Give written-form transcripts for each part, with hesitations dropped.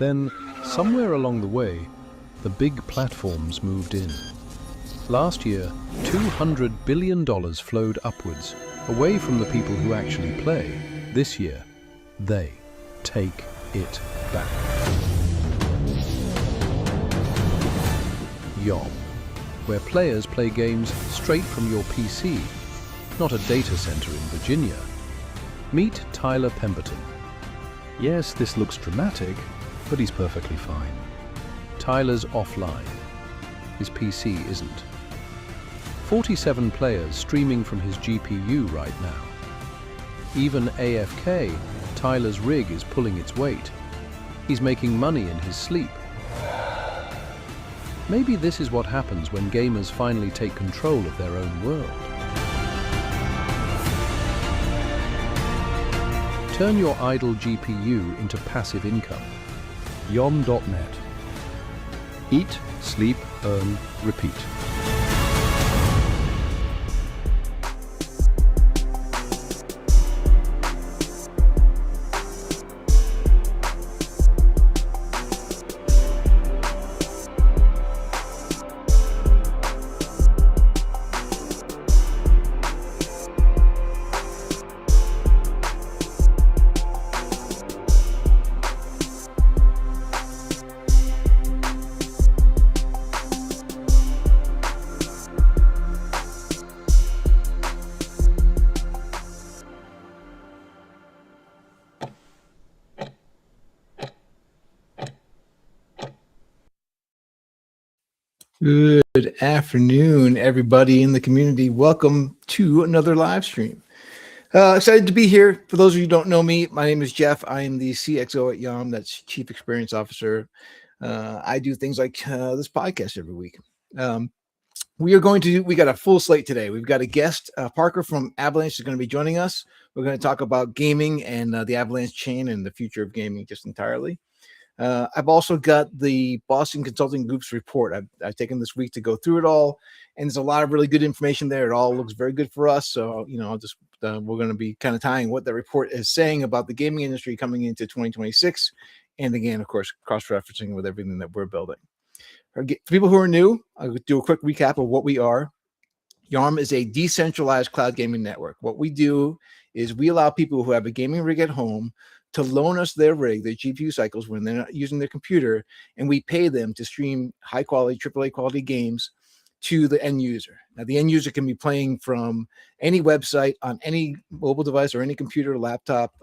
Then, somewhere along the way, the big platforms moved in. Last year, $200 billion flowed upwards, away from the people who actually play. This year, they take it back. YOM, where players play games straight from your PC, not a data center in Virginia. Meet Tyler Pemberton. Yes, this looks dramatic, but he's perfectly fine. Tyler's offline. His PC isn't. 47 players streaming from his GPU right now. Even AFK, Tyler's rig is pulling its weight. He's making money in his sleep. Maybe this is what happens when gamers finally take control of their own world. Turn your idle GPU into passive income. YOM.net. Eat, sleep, earn, repeat. Good afternoon, everybody in the community. Welcome to another live stream. Excited to be here. For those of you who don't know me, my name is Jeff. I am the CXO at YOM, that's Chief Experience Officer. I do things like this podcast every week. We got a full slate today. We've got a guest, Parker from Avalanche is going to be joining us. We're going to talk about gaming and the Avalanche chain and the future of gaming just entirely. I've also got the Boston Consulting Group's report. I've taken this week to go through it all, and there's a lot of really good information there. It all looks very good for us. So, we're going to be kind of tying what the report is saying about the gaming industry coming into 2026. And again, of course, cross-referencing with everything that we're building. For people who are new, I'll do a quick recap of what we are. YOM is a decentralized cloud gaming network. What we do is we allow people who have a gaming rig at home to loan us their rig, their GPU cycles when they're not using their computer, and we pay them to stream high-quality, AAA quality games to the end user. Now, the end user can be playing from any website on any mobile device or any computer, laptop.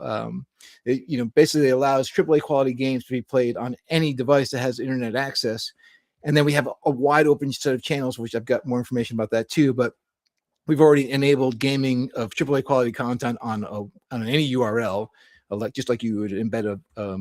Basically allows AAA quality games to be played on any device that has internet access. And then we have a wide open set of channels, which I've got more information about that too. But we've already enabled gaming of AAA quality content on any URL. Just like you would embed a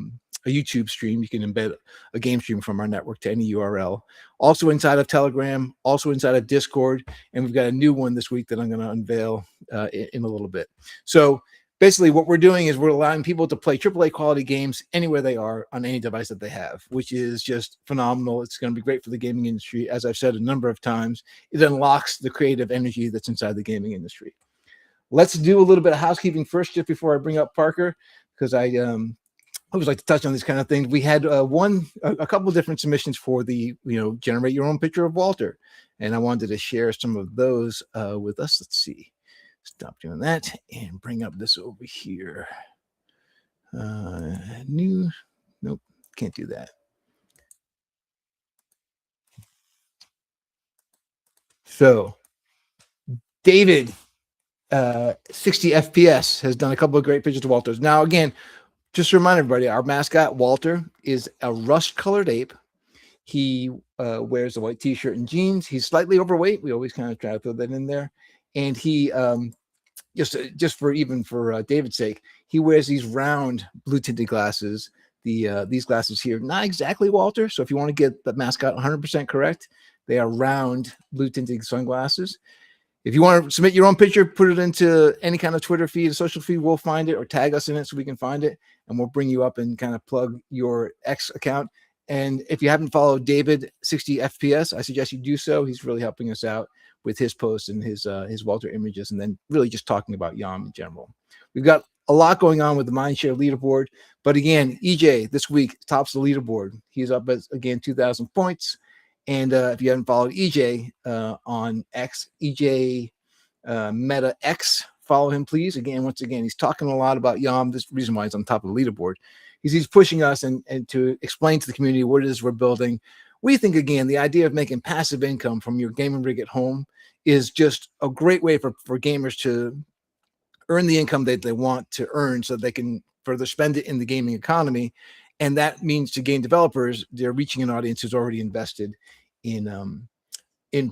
YouTube stream, you can embed a game stream from our network to any URL. Also inside of Telegram, also inside of Discord, and we've got a new one this week that I'm going to unveil in a little bit. So basically what we're doing is we're allowing people to play AAA quality games anywhere they are on any device that they have, which is just phenomenal. It's going to be great for the gaming industry. As I've said a number of times, it unlocks the creative energy that's inside the gaming industry. Let's do a little bit of housekeeping first, just before I bring up Parker, because I always like to touch on these kind of things. We had a couple of different submissions for the, generate your own picture of Walter. And I wanted to share some of those with us. Let's see. Stop doing that and bring up this over here. Nope, can't do that. So, David, 60 FPS has done a couple of great pictures of Walters. Now, again, just to remind everybody, our mascot, Walter, is a rust-colored ape. He wears a white t-shirt and jeans. He's slightly overweight. We always kind of try to throw that in there. And he, just for David's sake, he wears these round blue-tinted glasses. These glasses here, not exactly Walter. So if you want to get the mascot 100% correct, they are round blue-tinted sunglasses. If you want to submit your own picture, put it into any kind of Twitter feed, a social feed, we'll find it, or tag us in it so we can find it, and we'll bring you up and kind of plug your X account. And if you haven't followed David 60 FPS, I suggest you do so. He's really helping us out with his posts and his Walter images, and then really just talking about YOM in general. We've got a lot going on with the Mindshare leaderboard. But again, EJ this week tops the leaderboard. He's up at, again, 2,000 points. And if you haven't followed EJ on X, EJ Meta X, follow him, please. Again, once again, he's talking a lot about YOM. This reason why he's on top of the leaderboard. He's pushing us and to explain to the community what it is we're building. We think, again, the idea of making passive income from your gaming rig at home is just a great way for gamers to earn the income that they want to earn so they can further spend it in the gaming economy. And that means to game developers, they're reaching an audience who's already invested in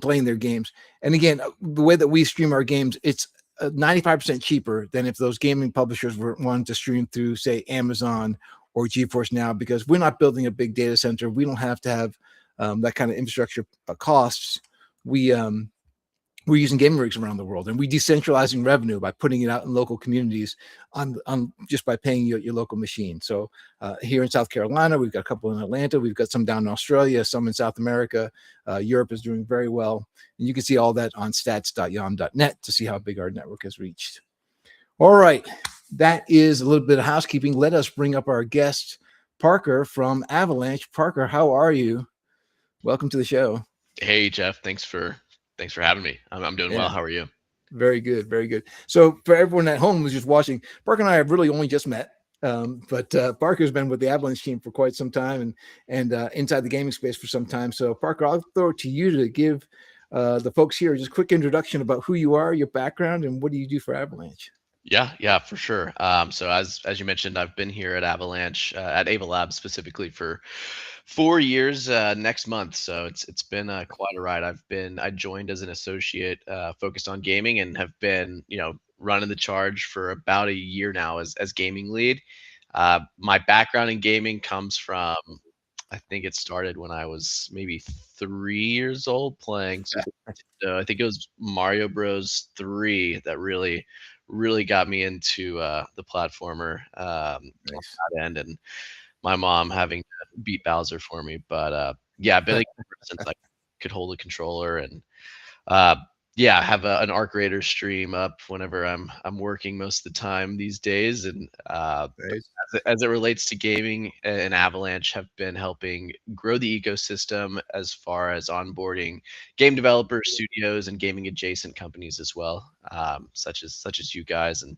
playing their games. And again, the way that we stream our games, it's 95% cheaper than if those gaming publishers were wanting to stream through, say, Amazon or GeForce Now, because we're not building a big data center. We don't have to have that kind of infrastructure costs. We're using gaming rigs around the world, and we're decentralizing revenue by putting it out in local communities on just by paying your local machine. So here in South Carolina, we've got a couple in Atlanta. We've got some down in Australia, some in South America. Europe is doing very well. And you can see all that on stats.yom.net to see how big our network has reached. All right. That is a little bit of housekeeping. Let us bring up our guest, Parker from Avalanche. Parker, how are you? Welcome to the show. Hey, Jeff. Thanks for having me. I'm doing well. How are you? Very good, very good. So for everyone at home who's just watching, Parker and I have really only just met. But Parker's been with the Avalanche team for quite some time and inside the gaming space for some time. So Parker, I'll throw it to you to give the folks here just a quick introduction about who you are, your background, and what do you do for Avalanche? Yeah, for sure. So as you mentioned, I've been here at Avalanche at Ava Labs specifically for 4 years next month. So it's been quite a ride. I joined as an associate focused on gaming and have been running the charge for about a year now as gaming lead. My background in gaming comes from, I think it started when I was maybe 3 years old playing Super Nintendo. I think it was Mario Bros. 3 that really got me into the platformer on Nice. that end, and my mom having to beat Bowser for me. But yeah, I've been a gamer since I could hold a controller, and uh, yeah, I have an Arc Raiders stream up whenever I'm working most of the time these days, and Nice. as it relates to gaming and Avalanche have been helping grow the ecosystem as far as onboarding game developers, studios, and gaming adjacent companies as well, such as you guys. And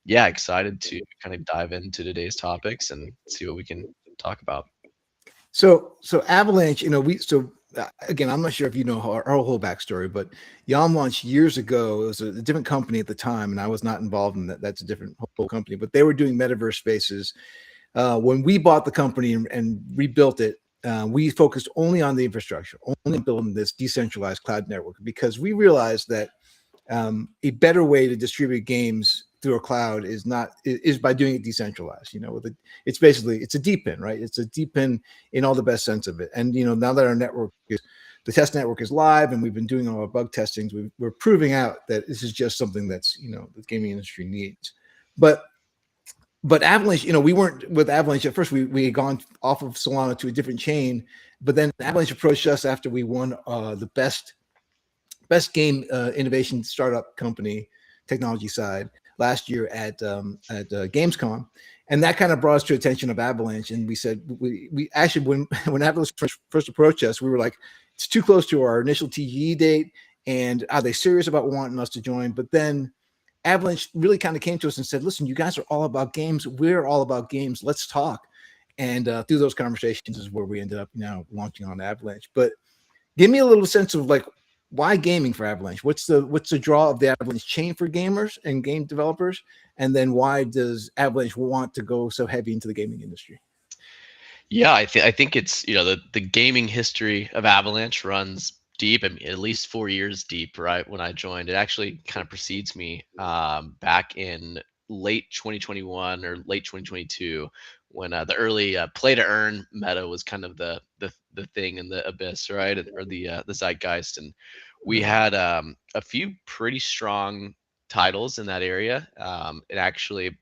yeah, excited to kind of dive into today's topics and see what we can talk about. So Avalanche, again, I'm not sure if you know our whole backstory, but YOM launched years ago. It was a different company at the time, and I was not involved in that. That's a different whole company, but they were doing metaverse spaces. When we bought the company and rebuilt it, we focused only on the infrastructure, only on building this decentralized cloud network, because we realized that a better way to distribute games through a cloud is by doing it decentralized. It's basically it's a deep in, right? It's a deep in all the best sense of it. And now that our network is the test network is live and we've been doing all our bug testings, we're proving out that this is just something that's the gaming industry needs. But Avalanche, we weren't with Avalanche at first. We had gone off of Solana to a different chain, but then Avalanche approached us after we won the best game innovation startup company technology side last year at Gamescom, and that kind of brought us to attention of Avalanche. And we said we actually when Avalanche first approached us, we were like, it's too close to our initial TGE date, and are they serious about wanting us to join? But then Avalanche really kind of came to us and said, listen, you guys are all about games. We're all about games. Let's talk. And through those conversations is where we ended up now launching on Avalanche. But give me a little sense of like, why gaming for Avalanche? What's the draw of the Avalanche chain for gamers and game developers? And then why does Avalanche want to go so heavy into the gaming industry? Yeah, I think it's the gaming history of Avalanche runs deep. I mean, at least 4 years deep. Right when I joined, it actually kind of precedes me back in late 2021 or late 2022 when the early play to earn meta was kind of the thing in the abyss, right, or the zeitgeist, and we had a few pretty strong titles in that area. And actually,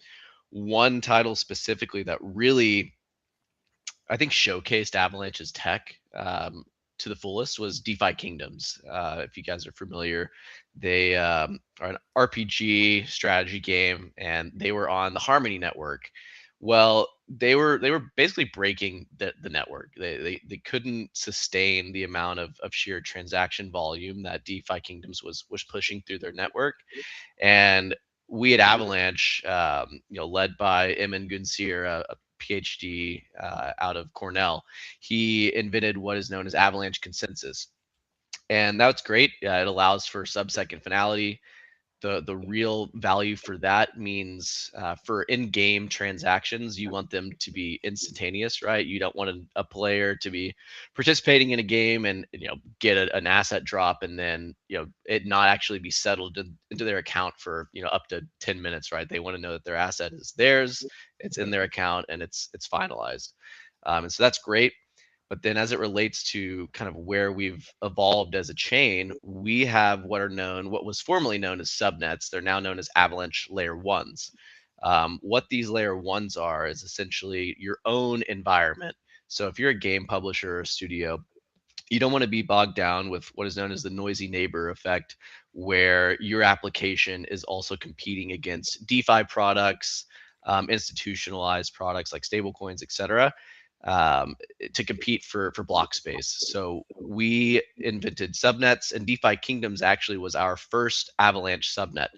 one title specifically that really I think showcased Avalanche's tech. to the fullest was DeFi Kingdoms. If you guys are familiar, they are an RPG strategy game, and they were on the Harmony network. Well, they were basically breaking the network. They couldn't sustain the amount of sheer transaction volume that DeFi Kingdoms was pushing through their network. And we at Avalanche, led by Emin Gunsir, a PhD out of Cornell, he invented what is known as Avalanche consensus, and that's great. It allows for sub-second finality. The real value for that means for in-game transactions, you want them to be instantaneous, right? You don't want a player to be participating in a game and get an asset drop and then it not actually be settled into their account for up to 10 minutes, right? They want to know that their asset is theirs, it's in their account, and it's finalized. And so that's great. But then as it relates to kind of where we've evolved as a chain, we have what was formerly known as subnets. They're now known as Avalanche Layer 1s. What these Layer 1s are is essentially your own environment. So if you're a game publisher or studio, you don't want to be bogged down with what is known as the noisy neighbor effect, where your application is also competing against DeFi products, institutionalized products like stablecoins, etc., to compete for block space. So we invented subnets, and DeFi Kingdoms actually was our first Avalanche subnet.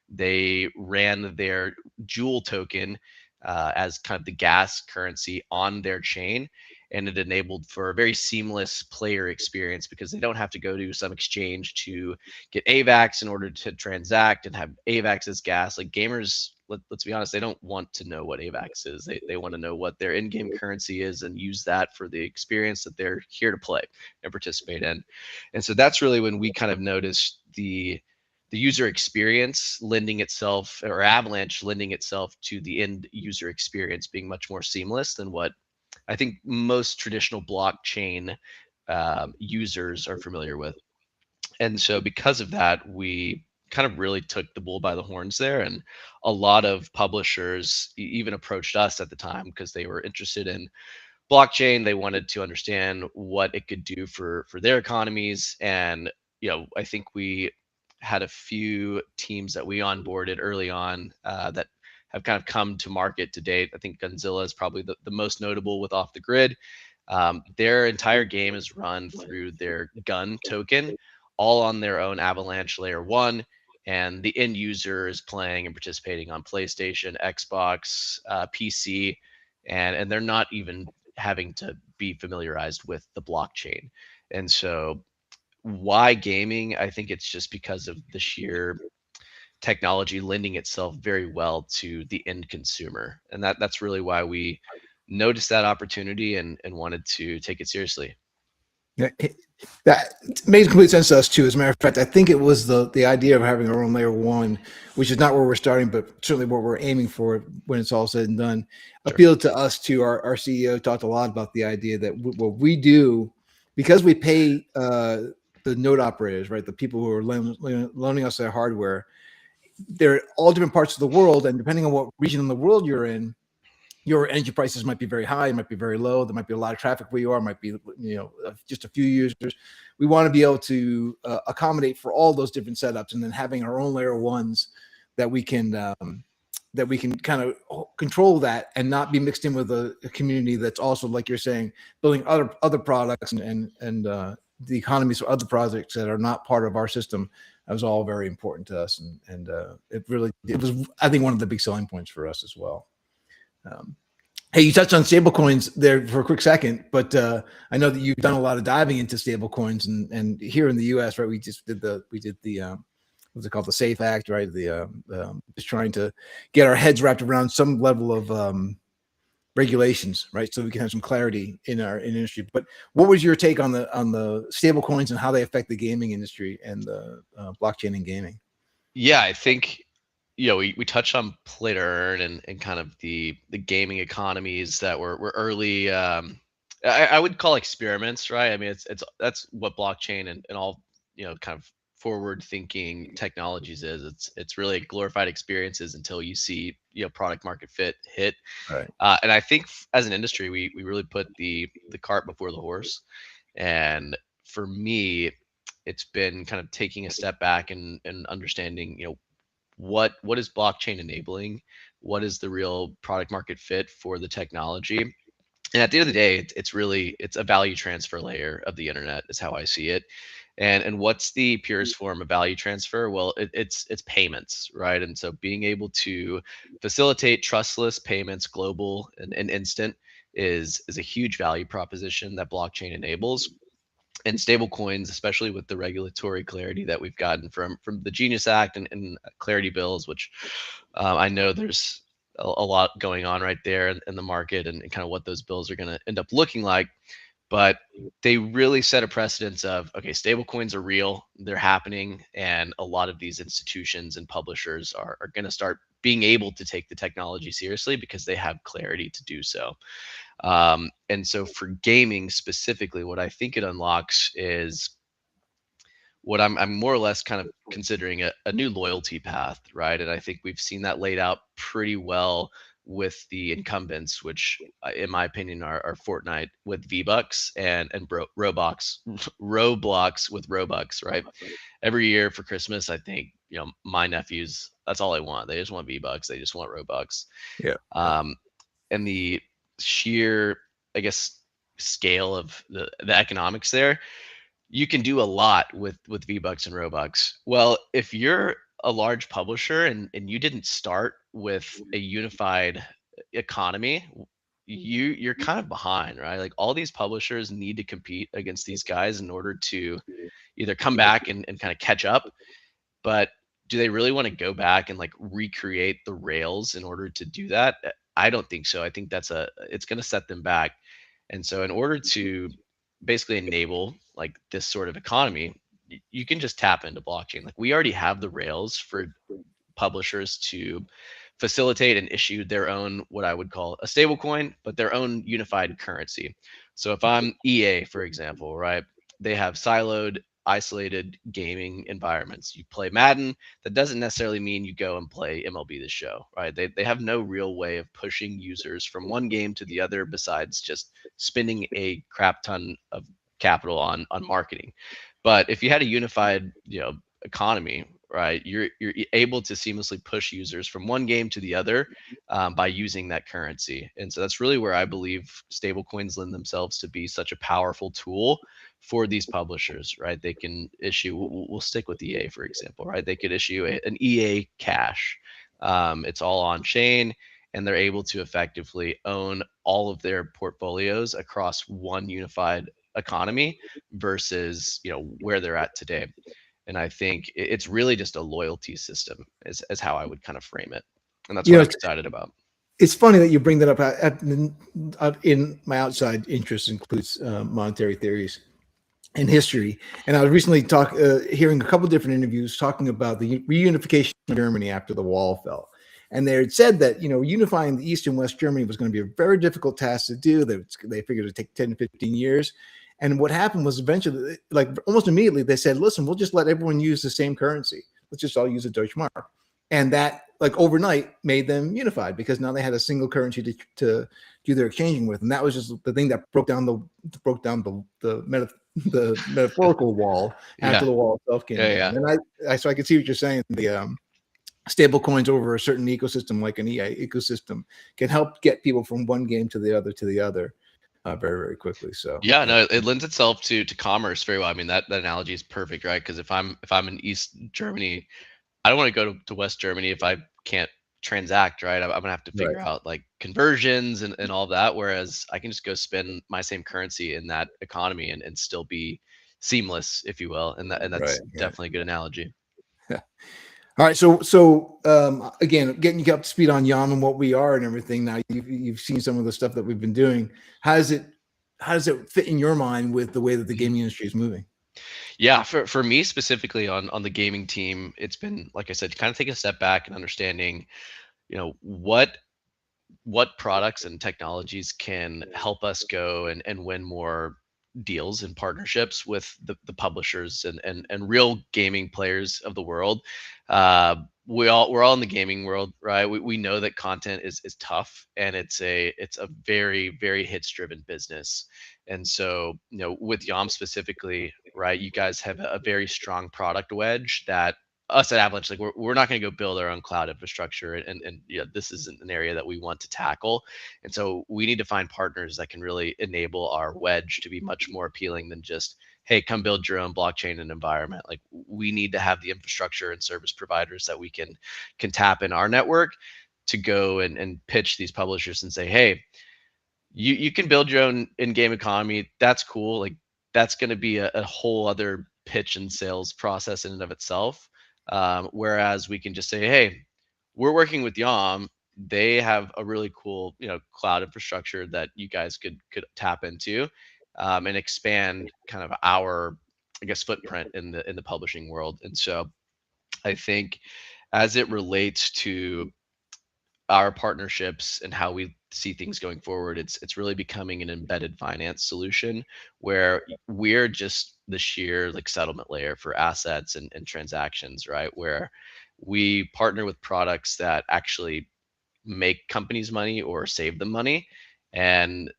They ran their Jewel token as kind of the gas currency on their chain, and it enabled for a very seamless player experience because they don't have to go to some exchange to get AVAX in order to transact and have AVAX as gas. Like gamers, let's be honest, they don't want to know what AVAX is. They want to know what their in-game currency is and use that for the experience that they're here to play and participate in. And so that's really when we kind of noticed the user experience lending itself, or Avalanche lending itself to the end user experience being much more seamless than what I think most traditional blockchain users are familiar with. And so because of that, we kind of really took the bull by the horns there. And a lot of publishers even approached us at the time because they were interested in blockchain. They wanted to understand what it could do for their economies. And I think we had a few teams that we onboarded early on that have kind of come to market to date. I think Gunzilla is probably the most notable with Off the Grid. Their entire game is run through their gun token, all on their own Avalanche Layer 1. And the end user is playing and participating on PlayStation, Xbox, PC, and they're not even having to be familiarized with the blockchain. And so why gaming? I think it's just because of the sheer technology lending itself very well to the end consumer. And that's really why we noticed that opportunity and wanted to take it seriously. Yeah, that made complete sense to us too. As a matter of fact, I think it was the idea of having our own layer 1, which is not where we're starting, but certainly what we're aiming for when it's all said and done. Sure. Appealed to us too. Our CEO talked a lot about the idea that what we do, because we pay the node operators, right, the people who are loaning us their hardware, they're all different parts of the world, and depending on what region in the world you're in, your energy prices might be very high, might be very low. There might be a lot of traffic where you are, might be just a few users. We want to be able to accommodate for all those different setups, and then having our own layer 1s that we can kind of control that and not be mixed in with a community that's also, like you're saying, building other products and the economies for other projects that are not part of our system. That was all very important to us, and it was, I think, one of the big selling points for us as well. Hey, you touched on stablecoins there for a quick second, but I know that you've done a lot of diving into stablecoins, and here in the U.S., right? We did the what's it called, the SAFE Act, right? Just trying to get our heads wrapped around some level of regulations, right? So we can have some clarity in our industry. But what was your take on the stablecoins and how they affect the gaming industry and the blockchain and gaming? Yeah, I think we touched on play to earn and kind of the gaming economies that were early. I would call experiments, right? I mean, that's what blockchain and all kind of forward thinking technologies is. It's really glorified experiences until you see product market fit hit. Right. And I think as an industry, we really put the cart before the horse. And for me, it's been kind of taking a step back and understanding, what is blockchain enabling, what is the real product market fit for the technology. And at the end of the day, it's really it's a value transfer layer of the internet is how I see it. And what's the purest form of value transfer? Well, it's payments, right? And so being able to facilitate trustless payments, global and instant, is a huge value proposition that blockchain enables. And stable coins, especially with the regulatory clarity that we've gotten from the Genius Act and clarity bills, which I know there's a lot going on right there in the market, and kind of what those bills are going to end up looking like. But they really set a precedence of, okay, stable coins are real, they're happening, and a lot of these institutions and publishers are going to start being able to take the technology seriously because they have clarity to do so. And so for gaming specifically, what I think it unlocks is what I'm more or less kind of considering a new loyalty path, right? And I think we've seen that laid out pretty well with the incumbents, which in my opinion are Fortnite with V-Bucks and Roblox Roblox with Robux, right? Every year for Christmas, I think, my nephews, that's all they want. They just want V-Bucks. They just want Robux. Yeah. Um, and the sheer, I guess, scale of the economics there, you can do a lot with V-Bucks and Robux. Well, if you're a large publisher and you didn't start with a unified economy, you're kind of behind, right? Like all these publishers need to compete against these guys in order to either come back and kind of catch up. But do they really want to go back and like recreate the rails in order to do that? I don't think so. I think it's going to set them back. And so in order to basically enable like this sort of economy, you can just tap into blockchain. Like we already have the rails for publishers to facilitate and issue their own, what I would call a stable coin, but their own unified currency. So if I'm EA, for example, right, they have siloed, isolated gaming environments. You play Madden, that doesn't necessarily mean you go and play MLB The Show, right? They have no real way of pushing users from one game to the other besides just spending a crap ton of capital on marketing. But if you had a unified, economy, right, you're able to seamlessly push users from one game to the other by using that currency. And so that's really where I believe stablecoins lend themselves to be such a powerful tool for these publishers, right? They can issue, we'll stick with EA, for example, right? They could issue an EA cash. It's all on chain, and they're able to effectively own all of their portfolios across one unified economy versus, where they're at today. And I think it's really just a loyalty system, is how I would kind of frame it. And that's You what know, I'm excited about. it's funny that you bring that up. In my outside interest includes monetary theories and history. And I was recently hearing a couple different interviews talking about the reunification of Germany after the wall fell. And they had said that, unifying the East and West Germany was going to be a very difficult task to do. They figured it would take 10 to 15 years. And what happened was eventually, like almost immediately, they said, listen, we'll just let everyone use the same currency. Let's just all use a Deutschmark. And that, like overnight, made them unified because now they had a single currency to do their exchanging with. And that was just the thing that broke down the metaphorical wall after Yeah. the wall itself came down. Yeah. And so I can see what you're saying. The stable coins over a certain ecosystem, like an EA ecosystem, can help get people from one game to the other very, very quickly. So Yeah, no, it lends itself to commerce very well. I mean, that analogy is perfect, right? Because if I'm in East Germany, I don't want to go to West Germany if I can't transact, right? I'm gonna have to right. figure out like conversions and all that. Whereas I can just go spend my same currency in that economy and still be seamless, if you will. And that's Right. definitely a good analogy. All right, so again, getting you up to speed on YOM and what we are and everything. Now you've seen some of the stuff that we've been doing. How does it fit in your mind with the way that the gaming industry is moving? Yeah, for me specifically on the gaming team, it's been, like I said, kind of taking a step back and understanding, what products and technologies can help us go and win more deals and partnerships with the publishers and real gaming players of the world. we're all in the gaming world, right? We know that content is tough, and it's a very, very hits driven business. And so, with YOM specifically, right, you guys have a very strong product wedge that us at Avalanche, like we're not going to go build our own cloud infrastructure, and this isn't an area that we want to tackle. And so we need to find partners that can really enable our wedge to be much more appealing than just, hey, come build your own blockchain and environment. Like, we need to have the infrastructure and service providers that we can tap in our network to go and pitch these publishers and say, hey, you can build your own in-game economy. That's cool. Like, that's going to be a whole other pitch and sales process in and of itself. Whereas we can just say, hey, we're working with YOM. They have a really cool, cloud infrastructure that you guys could tap into, and expand kind of our, I guess, footprint in the publishing world. And so I think, as it relates to our partnerships and how we see things going forward, it's really becoming an embedded finance solution where we're just the sheer like settlement layer for assets and transactions, right? Where we partner with products that actually make companies money or save them money. And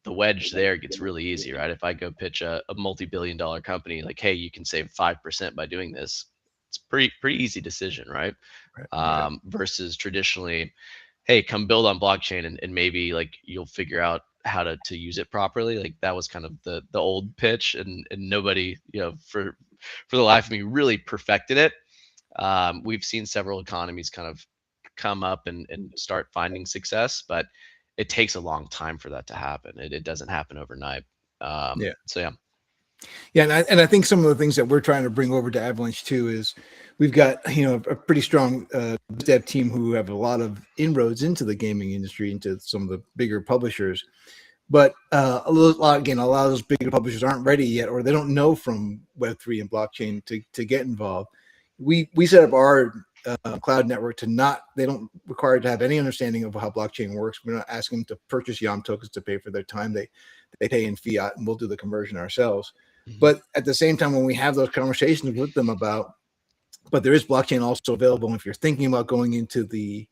the wedge there gets really easy, right? If I go pitch a multi-billion dollar company, like, hey, you can save 5% by doing this, it's pretty easy decision, right? Right. Versus traditionally, hey, come build on blockchain, and maybe like you'll figure out how to use it properly. Like, that was kind of the old pitch, and nobody, for the life of me, really perfected it. We've seen several economies kind of come up and start finding success, but it takes a long time for that to happen. It doesn't happen overnight. Yeah. So yeah. Yeah, and I think some of the things that we're trying to bring over to Avalanche too is we've got a pretty strong dev team who have a lot of inroads into the gaming industry, into some of the bigger publishers. But a lot again, a lot of those bigger publishers aren't ready yet, or they don't know from Web3 and blockchain to get involved. We set up our cloud network to not, they don't require to have any understanding of how blockchain works. We're not asking them to purchase YOM tokens to pay for their time. They pay in fiat, and we'll do the conversion ourselves. Mhm. But at the same time, when we have those conversations with them about, but there is blockchain also available. And if you're thinking about going into the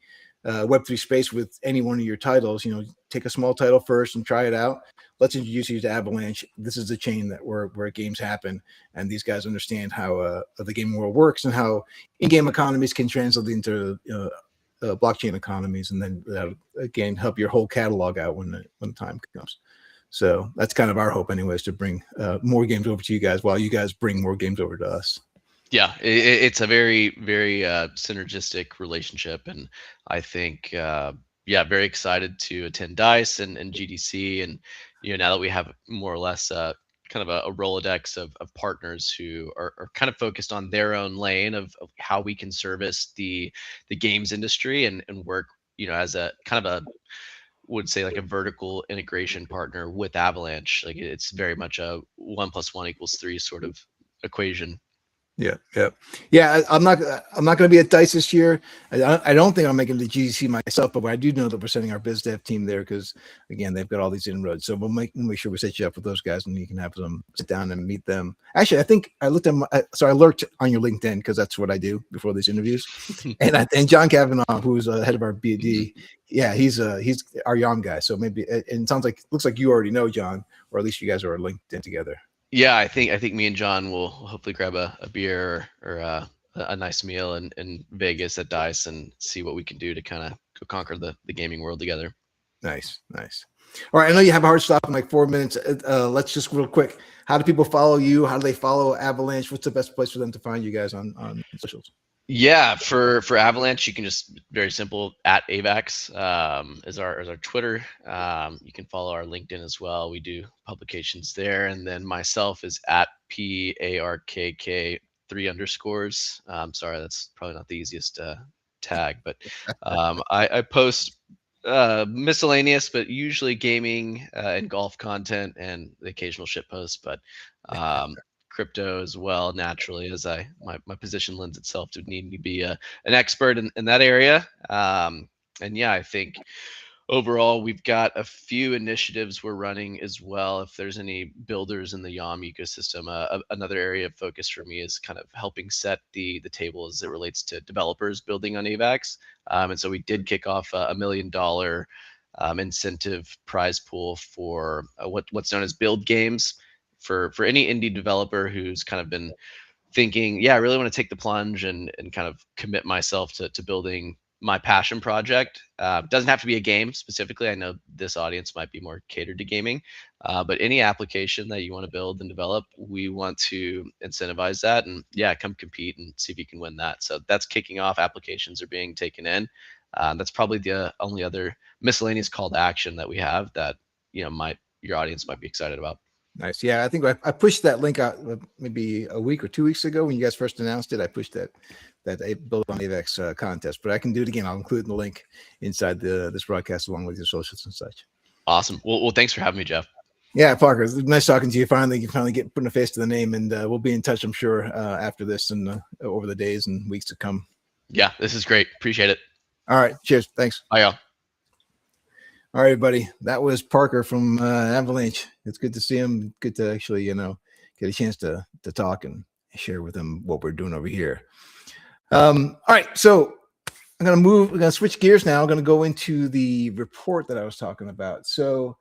Web3 space with any one of your titles, take a small title first and try it out. Let's introduce you to Avalanche. This is the chain that where games happen, and these guys understand how the gaming world works and how in-game economies can translate into blockchain economies, and then again help your whole catalog out when the time comes. So that's kind of our hope, anyways, to bring more games over to you guys while you guys bring more games over to us. Yeah, it's a very, very synergistic relationship, and I think, yeah, very excited to attend Dice and GDC, and now that we have more or less kind of a Rolodex of partners who are kind of focused on their own lane of how we can service the games industry, and work, as a kind of a, would say, like a vertical integration partner with Avalanche. Like, it's very much a 1+1 = 3 sort of equation. Yeah. I'm not going to be at Dice this year. I don't think I'm making the GDC myself, but I do know that we're sending our biz dev team there because, again, they've got all these inroads. So we'll make sure we set you up with those guys, and you can have them sit down and meet them. Actually, I think I looked at I lurked on your LinkedIn because that's what I do before these interviews. and John Kavanaugh, who's head of our BD, yeah, he's our YOM guy. So maybe, and it looks like you already know John, or at least you guys are linked in together. Yeah, I think me and John will hopefully grab a beer or a nice meal in Vegas at Dice and see what we can do to kind of go conquer the gaming world together. Nice. All right, I know you have a hard stop in like 4 minutes. Let's just real quick. How do people follow you? How do they follow Avalanche? What's the best place for them to find you guys on socials? Yeah, for Avalanche, you can just, very simple, at Avax is our Twitter. You can follow our LinkedIn as well. We do publications there, and then myself is at PARKK 3 underscores. Sorry, that's probably not the easiest tag, but I post miscellaneous, but usually gaming and golf content, and the occasional shit post, but crypto as well, naturally, as my position lends itself to needing to be an expert in that area. And yeah, I think overall, we've got a few initiatives we're running as well. If there's any builders in the YOM ecosystem, another area of focus for me is kind of helping set the table as it relates to developers building on Avax. And so we did kick off $1 million incentive prize pool for what's known as build games for any indie developer who's kind of been thinking, yeah, I really want to take the plunge and kind of commit myself to building my passion project. Doesn't have to be a game specifically. I know this audience might be more catered to gaming, but any application that you want to build and develop, we want to incentivize that. And yeah, come compete and see if you can win that. So that's kicking off. Applications are being taken in. That's probably the only other miscellaneous call to action that we have that might your audience might be excited about. Nice. Yeah, I think I pushed that link out maybe a week or 2 weeks ago when you guys first announced it. I pushed that Build on Avax contest, but I can do it again. I'll include the link inside this broadcast along with your socials and such. Awesome. Well, thanks for having me, Jeff. Yeah, Parker, it's nice talking to you. You finally get putting a face to the name, and we'll be in touch, I'm sure, after this and over the days and weeks to come. Yeah, this is great. Appreciate it. All right. Cheers. Thanks. Bye, y'all. All right, buddy. That was Parker from Avalanche. It's good to see him. Good to actually, get a chance to talk and share with him what we're doing over here. All right, so we're gonna switch gears now. I'm gonna go into the report that I was talking about. So,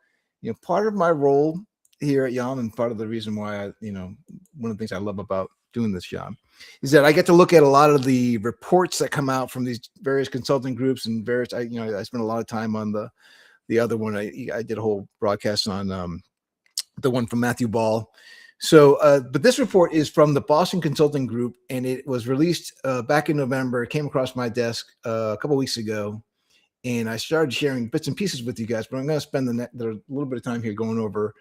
part of my role here at YOM and part of the reason why one of the things I love about doing this job is that I get to look at a lot of the reports that come out from these various consulting groups and various. I spent a lot of time on the other one. I did a whole broadcast on the one from Matthew Ball. So, but this report is from the Boston Consulting Group, and it was released back in November. It came across my desk a couple of weeks ago, and I started sharing bits and pieces with you guys. But I'm going to spend a little bit of time here going over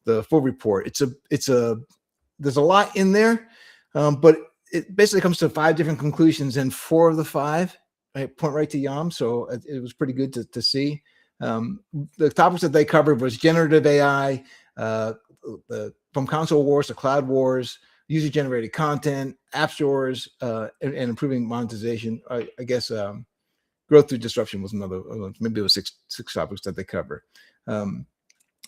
the full report. There's a lot in there, but it basically comes to 5 different conclusions, and 4 of the 5 point right to YOM. So it was pretty good to see. The topics that they covered was generative AI, from console wars to cloud wars, user-generated content, app stores, and improving monetization. I guess growth through disruption was another. Maybe it was six topics that they cover.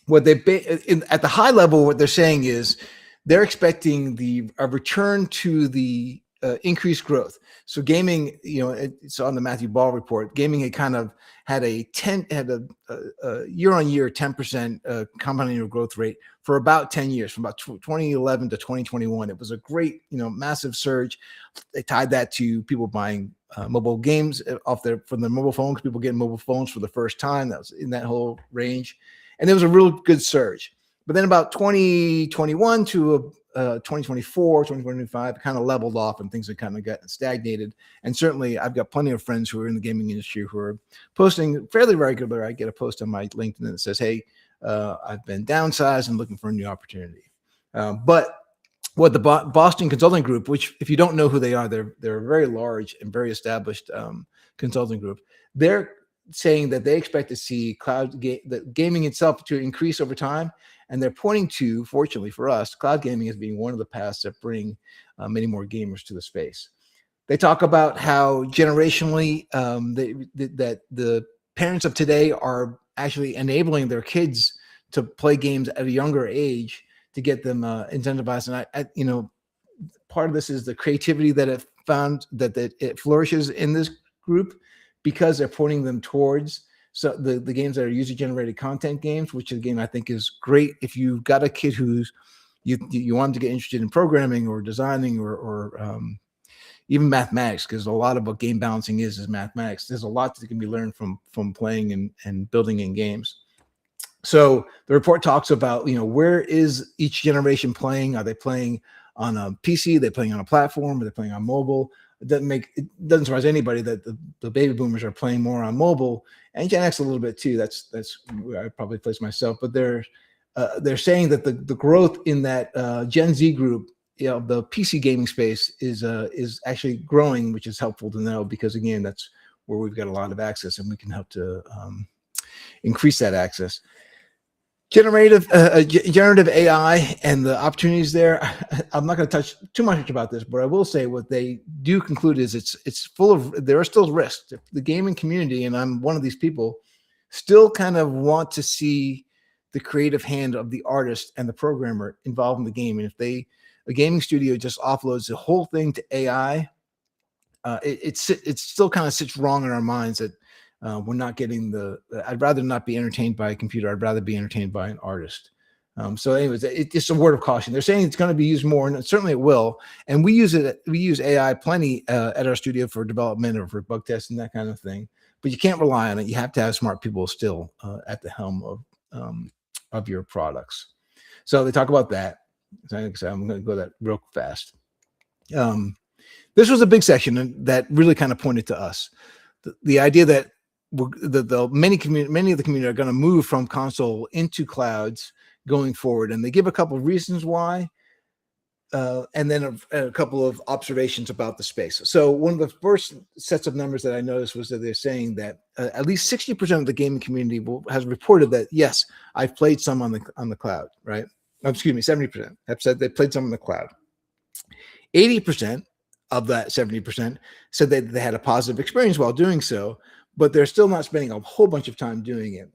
What at the high level, what they're saying is they're expecting a return to the increased growth. So gaming, it's on the Matthew Ball report. Gaming had kind of had a year-on-year 10% compound annual growth rate for about 10 years, from about 2011 to 2021. It was a great, massive surge. They tied that to people buying mobile games from their mobile phones. People getting mobile phones for the first time. That was in that whole range, and it was a real good surge. But then about 2021 to 2024, 2025 kind of leveled off and things have kind of gotten stagnated. And certainly I've got plenty of friends who are in the gaming industry who are posting fairly regular. I get a post on my LinkedIn that says, hey, I've been downsized and looking for a new opportunity. But what the Boston Consulting Group, which if you don't know who they are, they're a very large and very established consulting group. They're saying that they expect to see the gaming itself to increase over time. And they're pointing to, fortunately for us, cloud gaming as being one of the paths that bring many more gamers to the space. They talk about how generationally that the parents of today are actually enabling their kids to play games at a younger age to get them incentivized. And part of this is the creativity that it found that it flourishes in this group because they're pointing them towards the games that are user-generated content games, which again I think is great if you've got a kid who's you want them to get interested in programming or designing or even mathematics, because a lot of what game balancing is mathematics. There's a lot that can be learned from playing and building in games. So the report talks about where is each generation playing? Are they playing on a PC? Are they playing on a platform? Are they playing on mobile? It doesn't surprise anybody that the baby boomers are playing more on mobile, and Gen X a little bit too. That's where I probably place myself. But they're saying that the growth in that Gen Z group, the PC gaming space is actually growing, which is helpful to know because again, that's where we've got a lot of access, and we can help to increase that access. Generative AI and the opportunities there. I'm not going to touch too much about this, but I will say what they do conclude is it's full of, there are still risks. The gaming community, and I'm one of these people, still kind of want to see the creative hand of the artist and the programmer involved in the game. And if a gaming studio just offloads the whole thing to AI, it still kind of sits wrong in our minds that we're not getting I'd rather not be entertained by a computer. I'd rather be entertained by an artist. So anyways, it's just a word of caution. They're saying it's going to be used more, and certainly it will. And we use AI plenty at our studio for development or for bug testing, that kind of thing. But you can't rely on it. You have to have smart people still at the helm of your products. So they talk about that. So I'm going to go that real fast. This was a big section that really kind of pointed to us. The idea that many of the community are going to move from console into clouds going forward. And they give a couple of reasons why, and then a couple of observations about the space. So one of the first sets of numbers that I noticed was that they're saying that at least 60% of the gaming community has reported that, yes, I've played some on the cloud, right? Oh, excuse me, 70% have said they played some on the cloud. 80% of that 70% said that they had a positive experience while doing so, but they're still not spending a whole bunch of time doing it.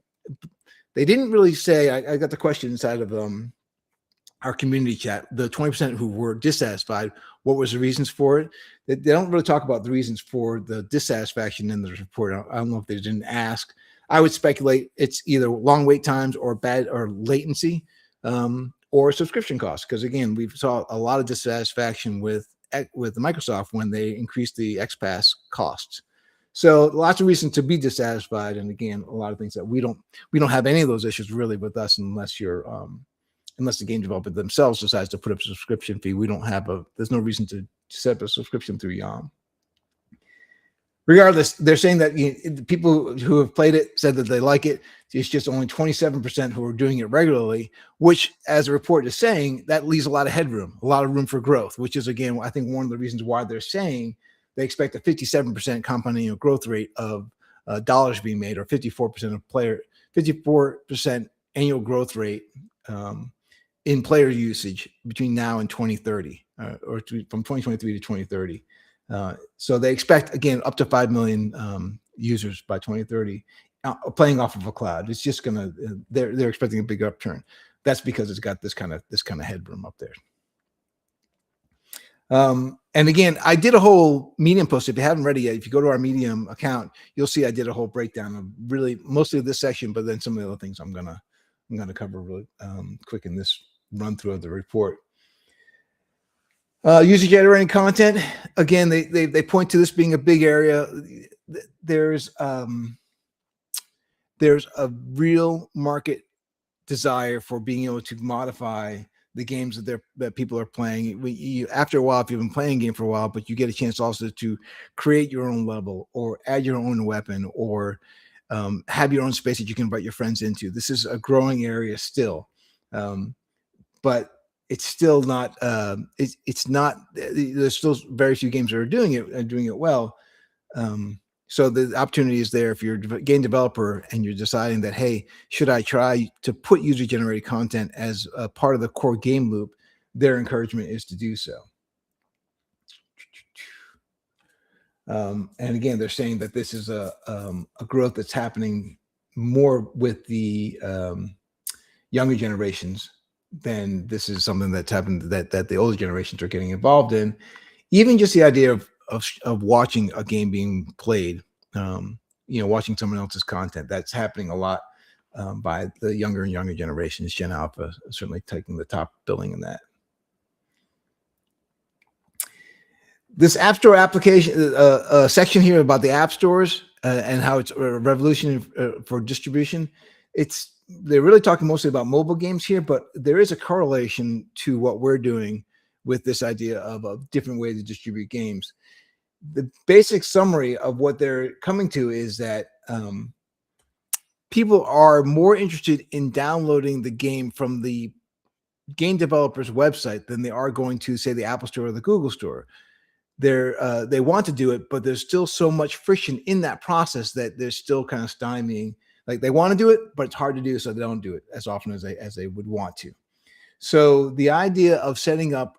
They didn't really say, I got the question inside of our community chat, the 20% who were dissatisfied, what was the reasons for it? They don't really talk about the reasons for the dissatisfaction in the report. I don't know if they didn't ask. I would speculate it's either long wait times or bad or latency or subscription costs. Because again, we saw a lot of dissatisfaction with Microsoft when they increased the XPass costs. So lots of reasons to be dissatisfied, and again, a lot of things that we don't have any of those issues really with us, unless the game developer themselves decides to put up a subscription fee. There's no reason to set up a subscription through YOM. Regardless, they're saying that the people who have played it said that they like it. It's just only 27% who are doing it regularly, which, as the report is saying, that leaves a lot of headroom, a lot of room for growth, which is, again, I think one of the reasons why they're saying they expect a 57% compound annual growth rate of dollars being made, or 54% annual growth rate in player usage between now and 2030, or from 2023 to 2030. So they expect, again, up to 5 million users by 2030 playing off of a cloud. It's just they're expecting a big upturn. That's because it's got this kind of headroom up there. And again, I did a whole Medium post. If you haven't read it yet, if you go to our Medium account, you'll see I did a whole breakdown of really mostly this section, but then some of the other things I'm gonna cover really quick in this run through of the report. User generated content. Again, they point to this being a big area. There's a real market desire for being able to modify the games that people are playing. After a while, if you've been playing a game for a while, but you get a chance also to create your own level or add your own weapon or have your own space that you can invite your friends into. This is a growing area still, but it's still not. It's not. There's still very few games that are doing it well. So the opportunity is there if you're a game developer and you're deciding that, hey, should I try to put user-generated content as a part of the core game loop? Their encouragement is to do so. And again, they're saying that this is a growth that's happening more with the younger generations than this is something that's happened that the older generations are getting involved in. Even just the idea of watching a game being played, watching someone else's content, that's happening a lot by the younger and younger generations. Gen Alpha certainly taking the top billing in that. This App Store application section here about the app stores and how it's a revolution for distribution. They're really talking mostly about mobile games here, but there is a correlation to what we're doing with this idea of a different way to distribute games. The basic summary of what they're coming to is that people are more interested in downloading the game from the game developer's website than they are going to, say, the Apple Store or the Google Store. They want to do it, but there's still so much friction in that process that they're still kind of stymieing. Like, they want to do it, but it's hard to do, so they don't do it as often as they would want to. So the idea of setting up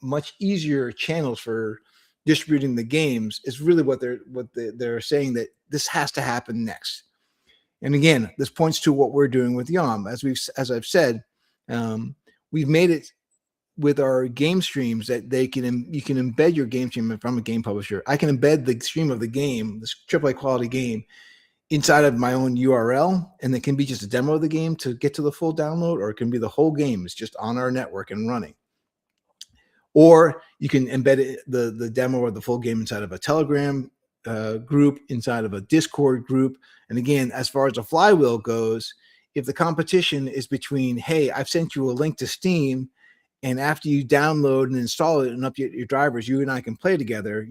much easier channels for distributing the games is really what they're saying, that this has to happen next. And again, this points to what we're doing with YOM. As I've said, we've made it with our game streams that you can embed your game stream. If I'm a game publisher, I can embed the stream of the game, this AAA quality game, inside of my own URL, and it can be just a demo of the game to get to the full download, or it can be the whole game. It's just on our network and running. Or you can embed the demo or the full game inside of a Telegram group, inside of a Discord group. And again, as far as the flywheel goes, if the competition is between, hey, I've sent you a link to Steam, and after you download and install it and update your drivers, you and I can play together,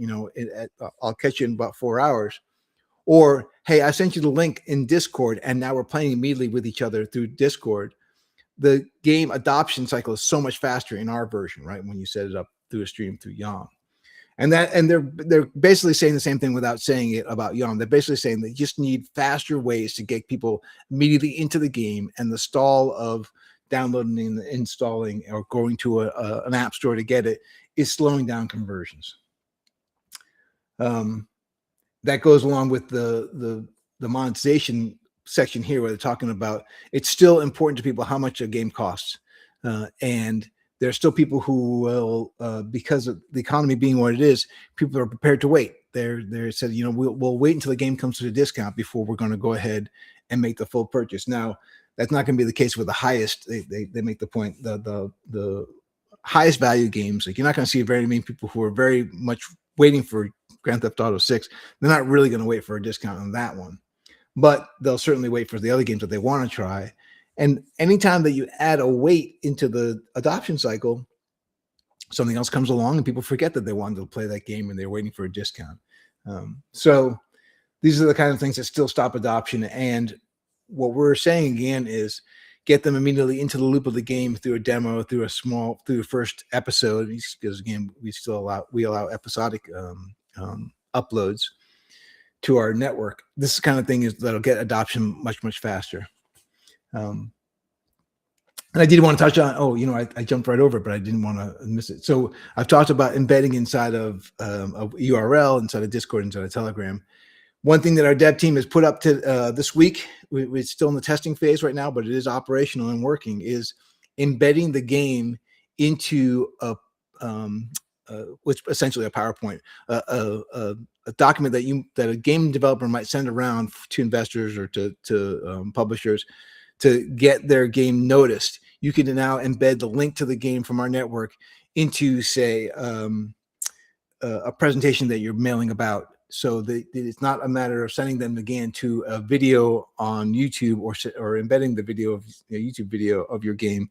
I'll catch you in about 4 hours. Or, hey, I sent you the link in Discord, and now we're playing immediately with each other through Discord. The game adoption cycle is so much faster in our version, right? When you set it up through a stream through YOM. And they're basically saying the same thing without saying it about YOM. They're basically saying they just need faster ways to get people immediately into the game, and the stall of downloading and installing or going to an app store to get it is slowing down conversions. That goes along with the monetization section here, where they're talking about it's still important to people how much a game costs, and there are still people who will, because of the economy being what it is, people are prepared to wait. They're said, we'll wait until the game comes to a discount before we're going to go ahead and make the full purchase. Now, that's not going to be the case with the highest. They make the point, the highest value games. Like, you're not going to see very many people who are very much waiting for Grand Theft Auto 6. They're not really going to wait for a discount on that one, but they'll certainly wait for the other games that they want to try. And anytime that you add a wait into the adoption cycle, something else comes along and people forget that they wanted to play that game and they're waiting for a discount. So these are the kind of things that still stop adoption. And what we're saying again is get them immediately into the loop of the game through a demo, through a first episode, because again, we allow episodic uploads to our network. This kind of thing that'll get adoption much, much faster. And I did want to touch on, I jumped right over it, but I didn't want to miss it. So I've talked about embedding inside of a URL, inside of Discord, inside of Telegram. One thing that our dev team has put up to this week, we're still in the testing phase right now, but it is operational and working, is embedding the game into which essentially a PowerPoint, a document that a game developer might send around to investors or to publishers to get their game noticed. You can now embed the link to the game from our network into, say, a presentation that you're mailing about. So that it's not a matter of sending them again to a video on YouTube or embedding the video of YouTube video of your game.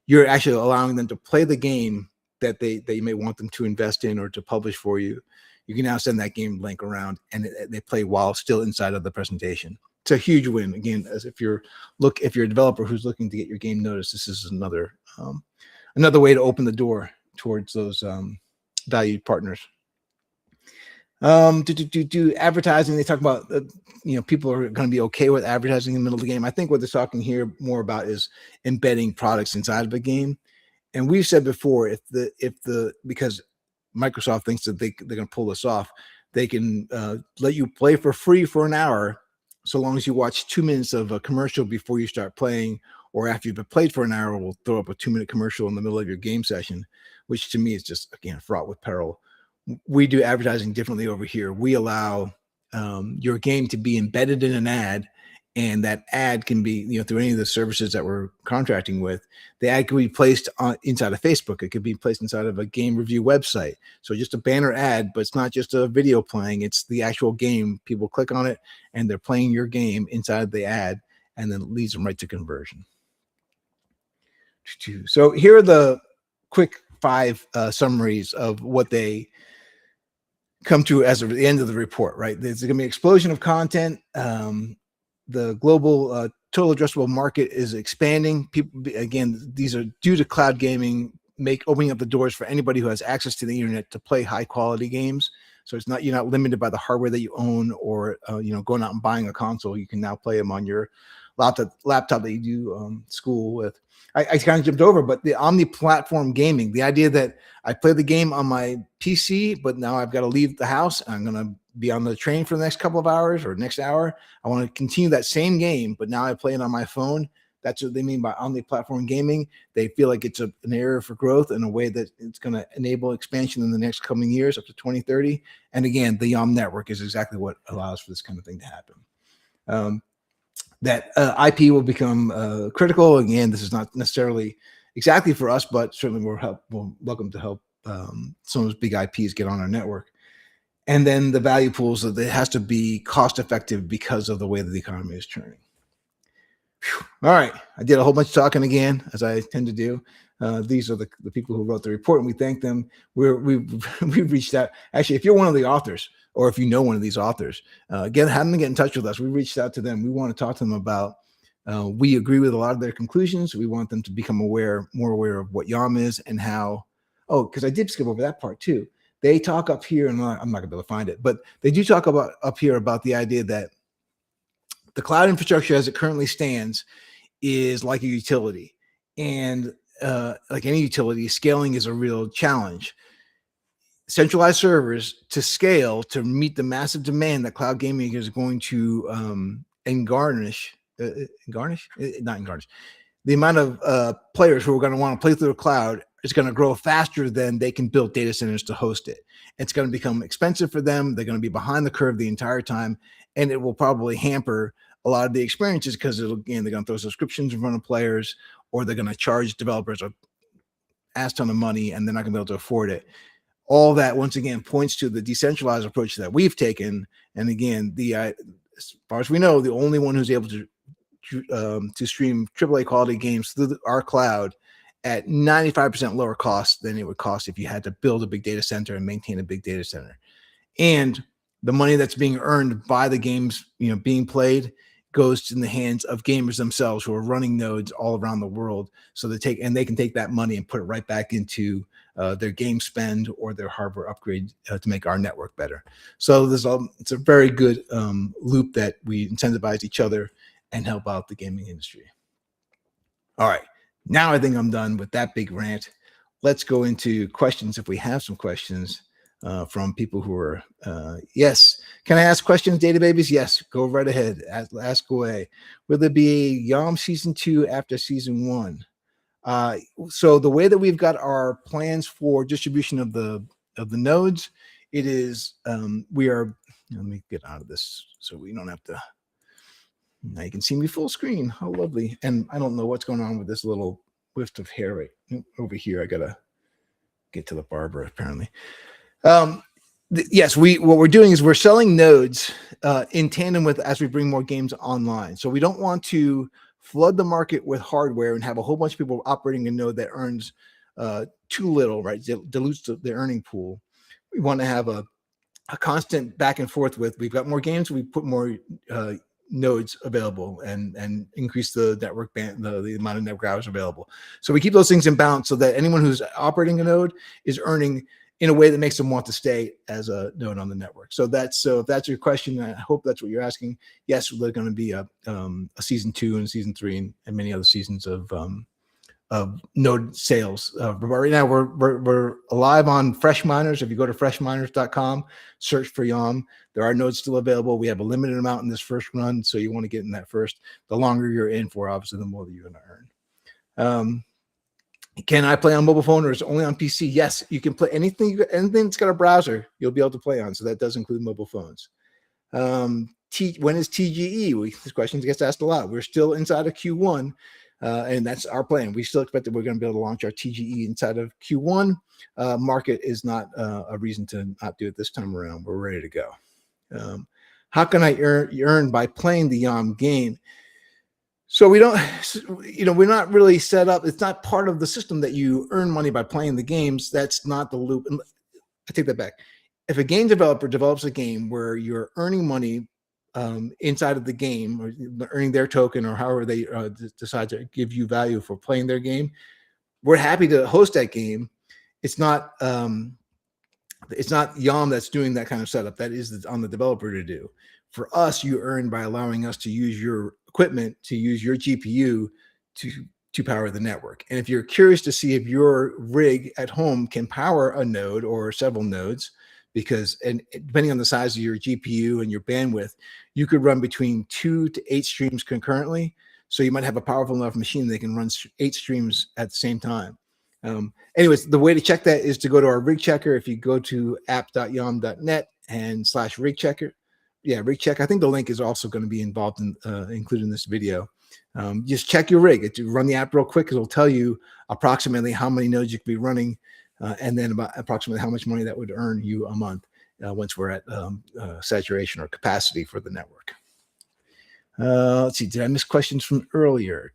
You're actually allowing them to play the game that they may want them to invest in or to publish for you. You can now send that game link around, and they play while still inside of the presentation. It's a huge win. Again, as if you're a developer who's looking to get your game noticed, this is another way to open the door towards those valued partners. Advertising, they talk about people are going to be okay with advertising in the middle of the game. I think what they're talking here more about is embedding products inside of a game. And we've said before, because Microsoft thinks that they're going to pull this off, they can let you play for free for an hour, so long as you watch 2 minutes of a commercial before you start playing, or after you've played for an hour, we'll throw up a 2-minute commercial in the middle of your game session, which to me is just, again, fraught with peril. We do advertising differently over here. We allow your game to be embedded in an ad, and that ad can be, through any of the services that we're contracting with. The ad can be placed inside of Facebook. It could be placed inside of a game review website. So just a banner ad, but it's not just a video playing. It's the actual game. People click on it, and they're playing your game inside the ad, and then it leads them right to conversion. So here are the quick 5 summaries of what they come to as the end of the report, right? There's going to be an explosion of content. The global total addressable market is expanding. People, again, these are due to cloud gaming opening up the doors for anybody who has access to the internet to play high quality games. So you're not limited by the hardware that you own, or going out and buying a console. You can now play them on your laptop that you do school with. I kind of jumped over, but the omni-platform gaming, the idea that I play the game on my PC, but now I've got to leave the house and I'm going to be on the train for the next couple of hours or next hour. I want to continue that same game, but now I play it on my phone. That's what they mean by omni-platform gaming. They feel like it's an area for growth in a way that it's going to enable expansion in the next coming years up to 2030. And again, the YOM network is exactly what allows for this kind of thing to happen. That IP will become critical. Again, this is not necessarily exactly for us, but certainly we're welcome to help some of those big IPs get on our network. And then the value pools, that it has to be cost effective because of the way that the economy is turning. All right, I did a whole bunch of talking again, as I tend to do. These are the people who wrote the report, and we thank them. We've reached out. Actually, if you're one of the authors, or if you know one of these authors, have them get in touch with us. We reached out to them. We want to talk to them about. We agree with a lot of their conclusions. We want them to become more aware of what YOM is and how. Oh, because I did skip over that part too. They talk up here, and I'm not gonna be able to find it, but they do talk about up here about the idea that the cloud infrastructure as it currently stands is like a utility, and like any utility, scaling is a real challenge. Centralized servers to scale to meet the massive demand that cloud gaming is going to garnish the amount of players who are going to want to play through the cloud is going to grow faster than they can build data centers to host it. It's going to become expensive for them. They're going to be behind the curve the entire time, and it will probably hamper a lot of the experiences because they're going to throw subscriptions in front of players, or they're going to charge developers a ass ton of money, and they're not going to be able to afford it. All that, once again, points to the decentralized approach that we've taken. And again, as far as we know, the only one who's able to stream AAA quality games through our cloud at 95% lower cost than it would cost if you had to build a big data center and maintain a big data center. And the money that's being earned by the games, being played, goes in the hands of gamers themselves who are running nodes all around the world. So they can take that money and put it right back into their game spend or their hardware upgrade to make our network better. So it's a very good loop that we incentivize each other and help out the gaming industry. All right, now I think I'm done with that big rant. Let's go into questions if we have some questions from people who are, yes. Can I ask questions, Data Babies? Yes, go right ahead. Ask away. Will there be a YOM Season 2 after Season 1? So the way that we've got our plans for distribution of the nodes, it is, let me get out of this so we don't have to. Now you can see me full screen. How lovely. And I don't know what's going on with this little whiff of hair right over here. I got to get to the barber, apparently. Yes, what we're doing is we're selling nodes in tandem with as we bring more games online. So we don't want to flood the market with hardware and have a whole bunch of people operating a node that earns too little, right? Dilutes the earning pool. We want to have a constant back and forth with, we've got more games, we put more nodes available and increase the network band, the amount of network hours available. So we keep those things in balance so that anyone who's operating a node is earning in a way that makes them want to stay as a node on the network. So if that's your question, I hope that's what you're asking. Yes, there's going to be a Season 2 and Season 3 and many other seasons of node sales. But right now we're live on Fresh Miners. If you go to freshminers.com, search for YOM. There are nodes still available. We have a limited amount in this first run, so you want to get in that first. The longer you're in for, obviously, the more that you're going to earn. Can I play on mobile phone or is it only on PC? Yes, you can play anything that's got a browser, you'll be able to play on. So that does include mobile phones. When is TGE? This question gets asked a lot. We're still inside of Q1, and that's our plan. We still expect that we're going to be able to launch our TGE inside of Q1. Market is not a reason to not do it this time around. We're ready to go. How can I earn by playing the YOM game? So we don't, we're not really set up. It's not part of the system that you earn money by playing the games. That's not the loop. And I take that back. If a game developer develops a game where you're earning money inside of the game, or earning their token, or however they decide to give you value for playing their game, we're happy to host that game. It's not YOM that's doing that kind of setup. That is on the developer to do. For us, you earn by allowing us to use your equipment, to use your GPU to power the network. And if you're curious to see if your rig at home can power a node or several nodes, because, and depending on the size of your GPU and your bandwidth, you could run between 2 to 8 streams concurrently. So you might have a powerful enough machine that can run 8 streams at the same time. Anyways, the way to check that is to go to our rig checker. If you go to app.yom.net and /rig checker, rig check. I think the link is also going to be involved in included in this video. Just check your rig. Run the app real quick. It'll tell you approximately how many nodes you could be running, and then about approximately how much money that would earn you a month once we're at saturation or capacity for the network. Let's see. Did I miss questions from earlier?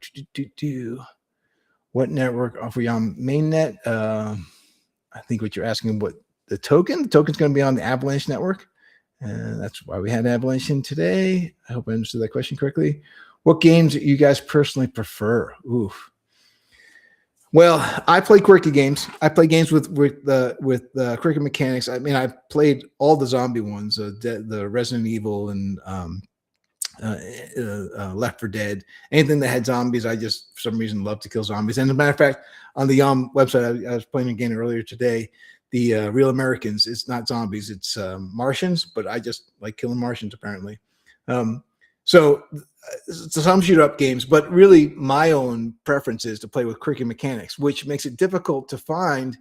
What network offer YOM mainnet? I think what you're asking, what the token's going to be on the Avalanche network. That's why we had Avalanche in today. I hope I understood that question correctly. What games do you guys personally prefer? Oof. Well, I play quirky games. I play games with quirky mechanics. I mean, I played all the zombie ones, the Resident Evil and Left 4 Dead. Anything that had zombies, I just for some reason love to kill zombies. And as a matter of fact, on the YOM website, I was playing a game earlier today. The Real Americans. It's not zombies, it's Martians, but I just like killing Martians apparently. So some shoot up games, but really my own preference is to play with quirky mechanics, which makes it difficult to find.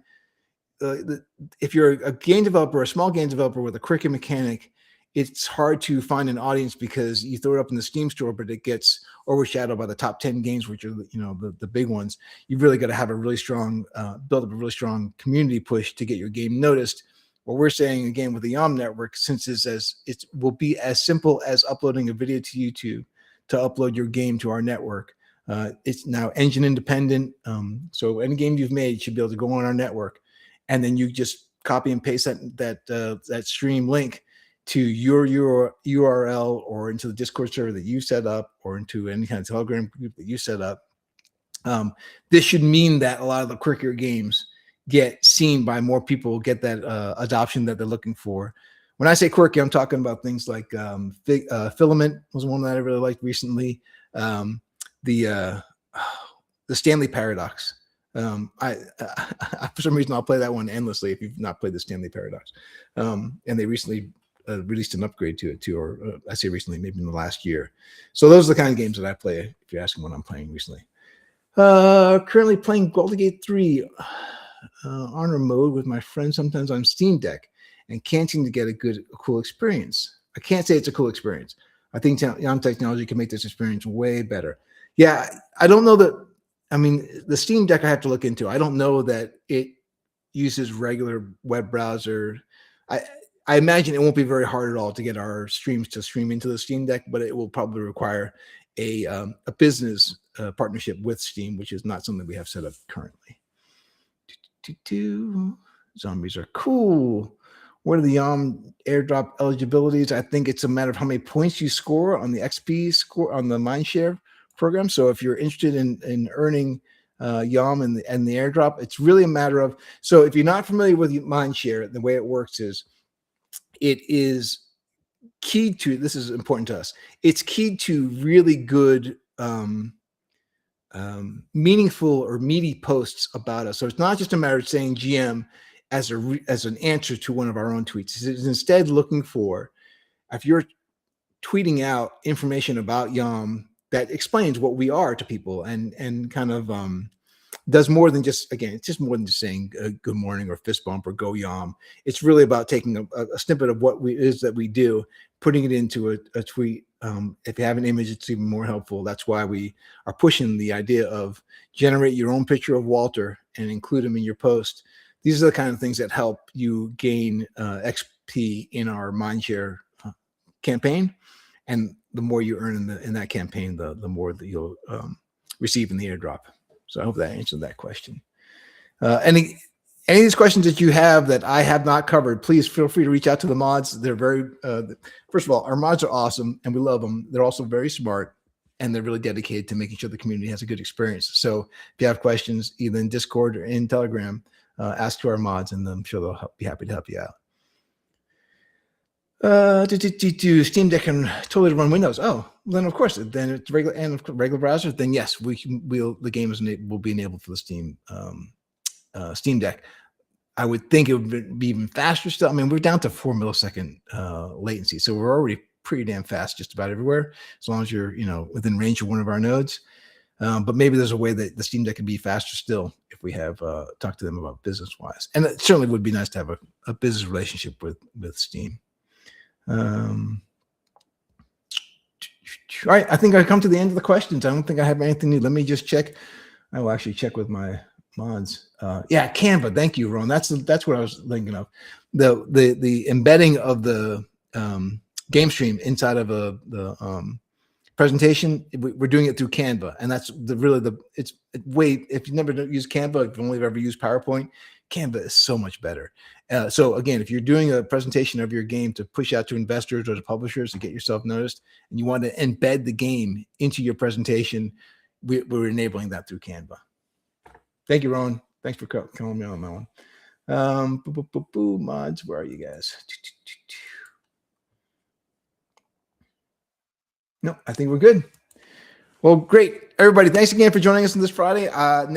If you're a game developer, a small game developer with a quirky mechanic, it's hard to find an audience because you throw it up in the Steam store, but it gets overshadowed by the top 10 games, which are the big ones. You've really got to have a really strong build up a really strong community push to get your game noticed. What we're saying again with the YOM network, since it will be as simple as uploading a video to YouTube to upload your game to our network. It's now engine independent. So any game you've made should be able to go on our network, and then you just copy and paste that stream link to your URL or into the Discord server that you set up or into any kind of Telegram group that you set up. This should mean that a lot of the quirkier games get seen by more people, get that adoption that they're looking for. When I say quirky, I'm talking about things like Filament was one that I really liked recently. The Stanley Paradox. I for some reason I'll play that one endlessly if you've not played the Stanley Paradox. And they recently released an upgrade to it too, or I say recently, maybe in the last year. So those are the kind of games that I play. If you're asking what I'm playing recently, currently playing Golden Gate 3 honor mode with my friends. Sometimes on Steam Deck, and can't seem to get a cool experience. I can't say it's a cool experience. I think YOM technology can make this experience way better. Yeah, I don't know that. I mean, the Steam Deck I have to look into. I don't know that it uses regular web browser. I imagine it won't be very hard at all to get our streams to stream into the Steam Deck, but it will probably require a business partnership with Steam, which is not something we have set up currently. Zombies are cool. What are the YOM airdrop eligibilities? I think it's a matter of how many points you score on the XP score on the Mindshare program. So if you're interested in earning YOM and the airdrop, it's really a matter of, so if you're not familiar with Mindshare, the way it works is it is keyed to, this is important to us, it's keyed to really good meaningful or meaty posts about us. So it's not just a matter of saying GM as an answer to one of our own tweets. It's instead looking for, if you're tweeting out information about YOM that explains what we are to people and kind of does more than just, again, it's just more than just saying good morning or fist bump or go YOM. It's really about taking a snippet of what it is that we do, putting it into a tweet. If you have an image, it's even more helpful. That's why we are pushing the idea of generate your own picture of Walter and include him in your post. These are the kind of things that help you gain XP in our Mindshare campaign. And the more you earn in that campaign, the more that you'll receive in the airdrop. So I hope that answered that question. Any of these questions that you have that I have not covered, please feel free to reach out to the mods. They're very, first of all, our mods are awesome and we love them. They're also very smart and they're really dedicated to making sure the community has a good experience. So if you have questions, either in Discord or in Telegram, ask to our mods and I'm sure they'll be happy to help you out. Steam Deck can totally run Windows. Oh, then of course, then it's regular browser. Then yes, the game will be enabled for the Steam Deck. I would think it would be even faster still. I mean, we're down to 4 millisecond latency, so we're already pretty damn fast just about everywhere, as long as you're within range of one of our nodes. But maybe there's a way that the Steam Deck can be faster still if we have talked to them about business wise, and it certainly would be nice to have a business relationship with Steam. All right, I think I've come to the end of the questions. I don't think I have anything new. Let me just check. I will actually check with my mods. Yeah, Canva. Thank you, Ron. That's what I was thinking of. The embedding of the game stream inside of the presentation. We're doing it through Canva, and that's it's way. If you've never used Canva, if you've only ever used PowerPoint, Canva is so much better. So again, if you're doing a presentation of your game to push out to investors or to publishers to get yourself noticed, and you want to embed the game into your presentation, we're enabling that through Canva. Thank you, Ron. Thanks for calling me on that one. Mods, where are you guys? No, I think we're good. Well, great. Everybody, thanks again for joining us on this Friday.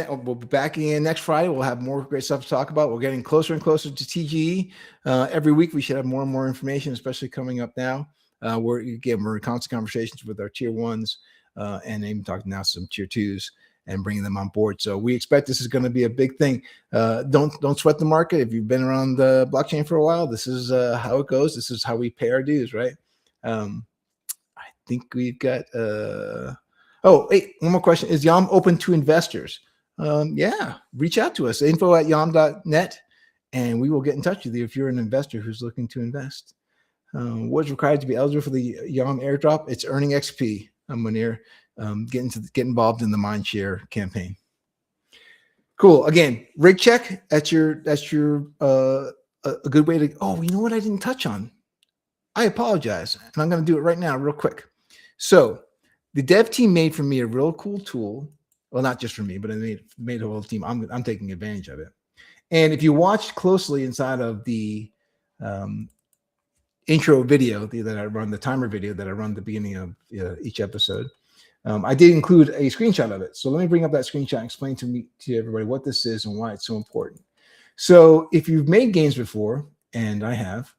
We'll be back again next Friday. We'll have more great stuff to talk about. We're getting closer and closer to TGE. Every week, we should have more and more information, especially coming up now. We're in constant conversations with our tier ones and even talking now to some tier twos and bringing them on board. So we expect this is going to be a big thing. Don't sweat the market. If you've been around the blockchain for a while, this is how it goes. This is how we pay our dues, right? I think we've got oh, wait, one more question. Is YOM open to investors? Yeah, reach out to us, info@yom.net, and we will get in touch with you if you're an investor who's looking to invest. What's required to be eligible for the YOM airdrop? It's earning XP. I'm Munir. Get involved in the Mindshare campaign. Cool. Again, rig check. That's your a good way to. Oh, you know what I didn't touch on? I apologize, and I'm going to do it right now, real quick. So the dev team made for me a real cool tool. Well, not just for me, but I made a whole team. I'm taking advantage of it. And if you watch closely inside of the intro video that I run, the timer video that I run at the beginning of each episode, I did include a screenshot of it. So let me bring up that screenshot and explain to everybody what this is and why it's so important. So if you've made games before, and I have,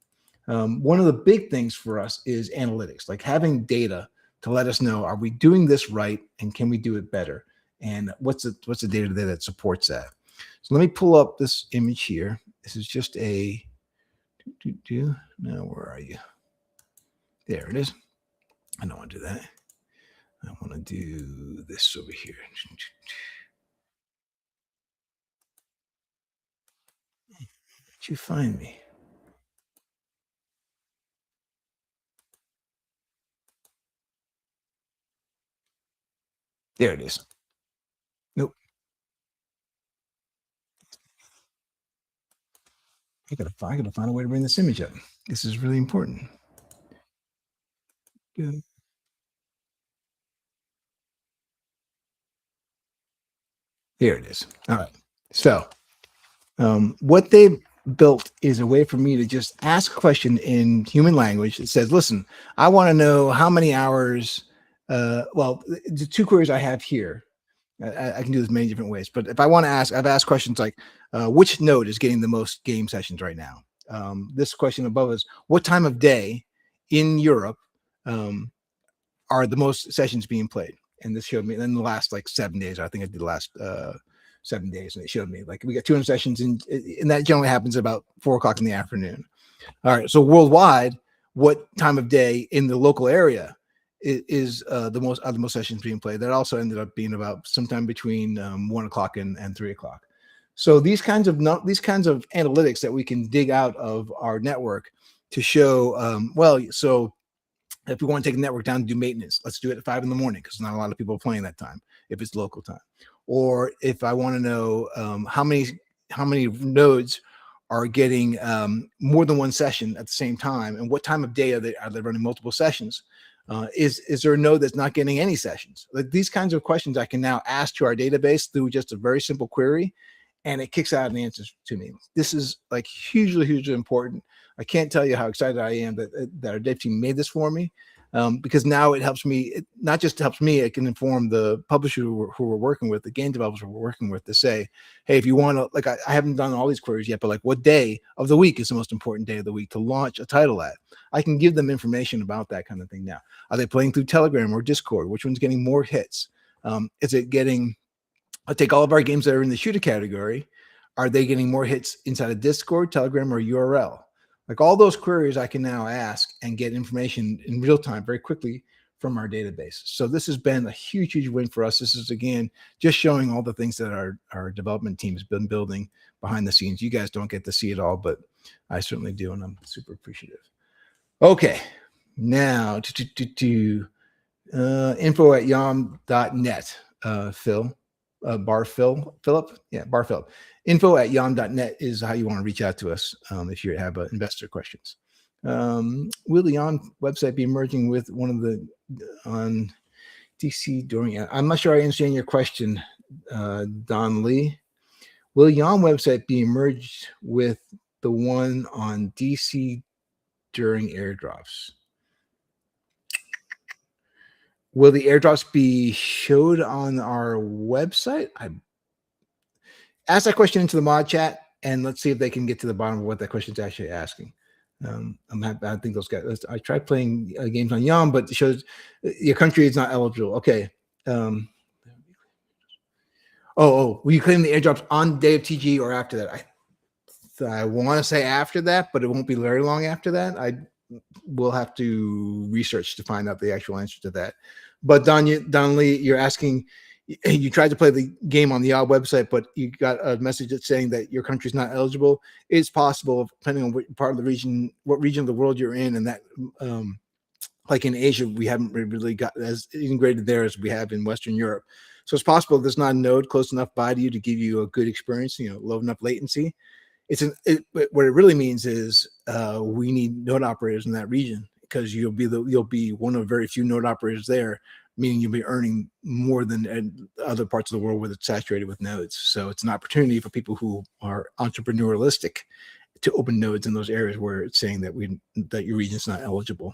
one of the big things for us is analytics, like having data to let us know, are we doing this right, and can we do it better? And what's the data there that supports that? So let me pull up this image here. This is just a now where are you? There it is. I don't want to do that. I want to do this over here. Did you find me? There it is. Nope. I gotta find a way to bring this image up. This is really important. Good. Here it is. All right. So what they built is a way for me to just ask a question in human language. It says, listen, I want to know how many hours, well, the two queries I have here, I can do this many different ways, but if I want to ask, I've asked questions like, which node is getting the most game sessions right now? This question above is, what time of day in Europe are the most sessions being played? And this showed me, and then the last like 7 days, I think I did the last 7 days, and it showed me like we got 200 sessions, and that generally happens about 4 o'clock in the afternoon. All right, so worldwide, what time of day in the local area is the most sessions being played? That also ended up being about sometime between 1 o'clock and 3 o'clock. So these kinds of analytics that we can dig out of our network to show, well, so if we want to take the network down and do maintenance, let's do it at 5 in the morning because not a lot of people are playing that time if it's local time. Or if I want to know how many nodes are getting more than one session at the same time, and what time of day are they running multiple sessions? Is there a node that's not getting any sessions? Like these kinds of questions I can now ask to our database through just a very simple query, and it kicks out an answer to me. This is like hugely important. I can't tell you how excited I am that our dev team made this for me. because now it helps me. It not just helps me, it can inform the publisher who we're working with, the game developers we're working with, to say, hey, if you want to, like, I haven't done all these queries yet, but like, what day of the week is the most important day of the week to launch a title at? I can give them information about that kind of thing now. Are they playing through Telegram or Discord? Which one's getting more hits? Is it getting, I'll take all of our games that are in the shooter category. Are they getting more hits inside of Discord, Telegram, or URL? Like, all those queries I can now ask and get information in real time very quickly from our database. So this has been a huge, huge win for us. This is, again, just showing all the things that our development team has been building behind the scenes. You guys don't get to see it all, but I certainly do, and I'm super appreciative. Okay, now info@yom.net, Phil. Philip. Yeah, Bar Philip. Info@yom.net is how you want to reach out to us if you have investor questions. Will the YOM website be emerging with one of the on DC during? I'm not sure I understand your question, Don Lee. Will YOM website be merged with the one on DC during airdrops? Will the airdrops be showed on our website? I ask that question into the mod chat, and let's see if they can get to the bottom of what that question is actually asking. I'm happy. I think those guys. I tried playing games on YOM, but it shows your country is not eligible. Okay. Will you claim the airdrops on day of TG or after that? I want to say after that, but it won't be very long after that. I will have to research to find out the actual answer to that. But Don Lee, you're asking, you tried to play the game on the YOM website, but you got a message that's saying that your country's not eligible. It's possible, depending on what part of the region, what region of the world you're in, and that, like in Asia, we haven't really got as integrated there as we have in Western Europe. So it's possible there's not a node close enough by to you to give you a good experience, low enough latency. What it really means is we need node operators in that region, because you'll be one of very few node operators there, meaning you'll be earning more than other parts of the world where it's saturated with nodes. So it's an opportunity for people who are entrepreneurialistic to open nodes in those areas where it's saying that your region's not eligible.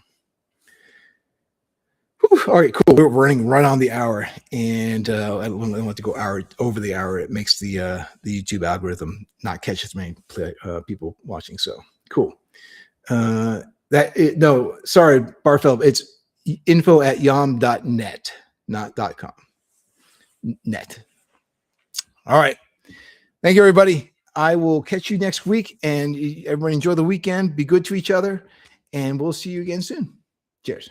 Whew, all right, cool. We're running right on the hour, and I don't want to go over the hour. It makes the YouTube algorithm not catch as many people watching. So cool. No, sorry, Barfeld. It's info@yom.net, not .com. Net. All right. Thank you, everybody. I will catch you next week, and everyone enjoy the weekend. Be good to each other, and we'll see you again soon. Cheers.